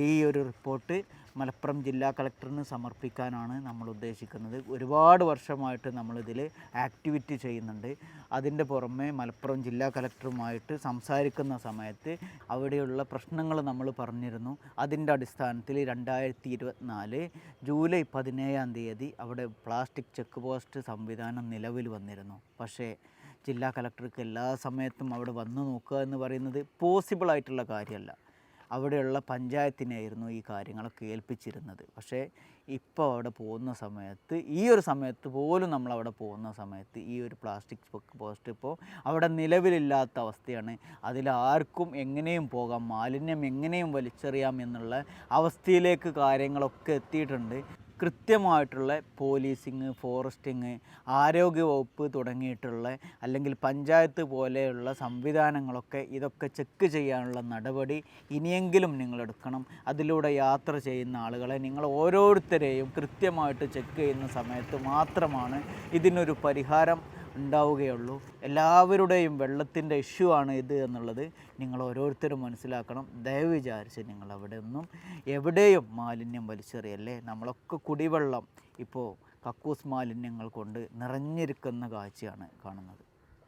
ഈ ഒരു റിപ്പോർട്ട് മലപ്പുറം ജില്ലാ കളക്ടറിന് സമർപ്പിക്കാനാണ് നമ്മൾ ഉദ്ദേശിക്കുന്നത്. ഒരുപാട് വർഷമായിട്ട് നമ്മളിതിൽ ആക്ടിവിറ്റി ചെയ്യുന്നുണ്ട്. അതിൻ്റെ പുറമെ മലപ്പുറം ജില്ലാ കളക്ടറുമായിട്ട് സംസാരിക്കുന്ന സമയത്ത് അവിടെയുള്ള പ്രശ്നങ്ങൾ നമ്മൾ പറഞ്ഞിരുന്നു. അതിൻ്റെ അടിസ്ഥാനത്തിൽ 2024 ജൂലൈ 17 അവിടെ പ്ലാസ്റ്റിക് ചെക്ക് പോസ്റ്റ് സംവിധാനം നിലവിൽ വന്നിരുന്നു. പക്ഷേ ജില്ലാ കളക്ടർക്ക് എല്ലാ സമയത്തും അവിടെ വന്നു നോക്കുക എന്ന് പറയുന്നത് പോസിബിളായിട്ടുള്ള കാര്യമല്ല. അവിടെയുള്ള പഞ്ചായത്തിനായിരുന്നു ഈ കാര്യങ്ങളൊക്കെ ഏൽപ്പിച്ചിരുന്നത്. പക്ഷേ ഇപ്പോൾ അവിടെ പോകുന്ന സമയത്ത്, ഈ ഒരു സമയത്ത് പോലും നമ്മളവിടെ പോകുന്ന സമയത്ത് ഈ ഒരു പ്ലാസ്റ്റിക് ചെക്ക് പോസ്റ്റ് ഇപ്പോൾ അവിടെ നിലവിലില്ലാത്ത അവസ്ഥയാണ്. അതിലാർക്കും എങ്ങനെയും പോകാം, മാലിന്യം എങ്ങനെയും വലിച്ചെറിയാം എന്നുള്ള അവസ്ഥയിലേക്ക് കാര്യങ്ങളൊക്കെ എത്തിയിട്ടുണ്ട്. കൃത്യമായിട്ടുള്ള പോലീസിങ്, ഫോറസ്റ്റിങ്, ആരോഗ്യവകുപ്പ് തുടങ്ങിയിട്ടുള്ള അല്ലെങ്കിൽ പഞ്ചായത്ത് പോലെയുള്ള സംവിധാനങ്ങളൊക്കെ ഇതൊക്കെ ചെക്ക് ചെയ്യാനുള്ള നടപടി ഇനിയെങ്കിലും നിങ്ങളെടുക്കണം. അതിലൂടെ യാത്ര ചെയ്യുന്ന ആളുകളെ നിങ്ങൾ ഓരോരുത്തരെയും കൃത്യമായിട്ട് ചെക്ക് ചെയ്യുന്ന സമയത്ത് മാത്രമാണ് ഇതിനൊരു പരിഹാരം ഉണ്ടാവുകയുള്ളൂ. എല്ലാവരുടെയും വെള്ളത്തിൻ്റെ ഇഷ്യൂ ആണ് ഇത് എന്നുള്ളത് നിങ്ങൾ ഓരോരുത്തരും മനസ്സിലാക്കണം. ദയവ് വിചാരിച്ച് നിങ്ങൾ അവിടെ ഒന്നും എവിടെയും മാലിന്യം വലിച്ചെറിയല്ലേ. നമ്മളൊക്കെ കുടിവെള്ളം ഇപ്പോൾ കക്കൂസ് മാലിന്യങ്ങൾ കൊണ്ട് നിറഞ്ഞിരിക്കുന്ന കാഴ്ചയാണ് കാണുന്നത്.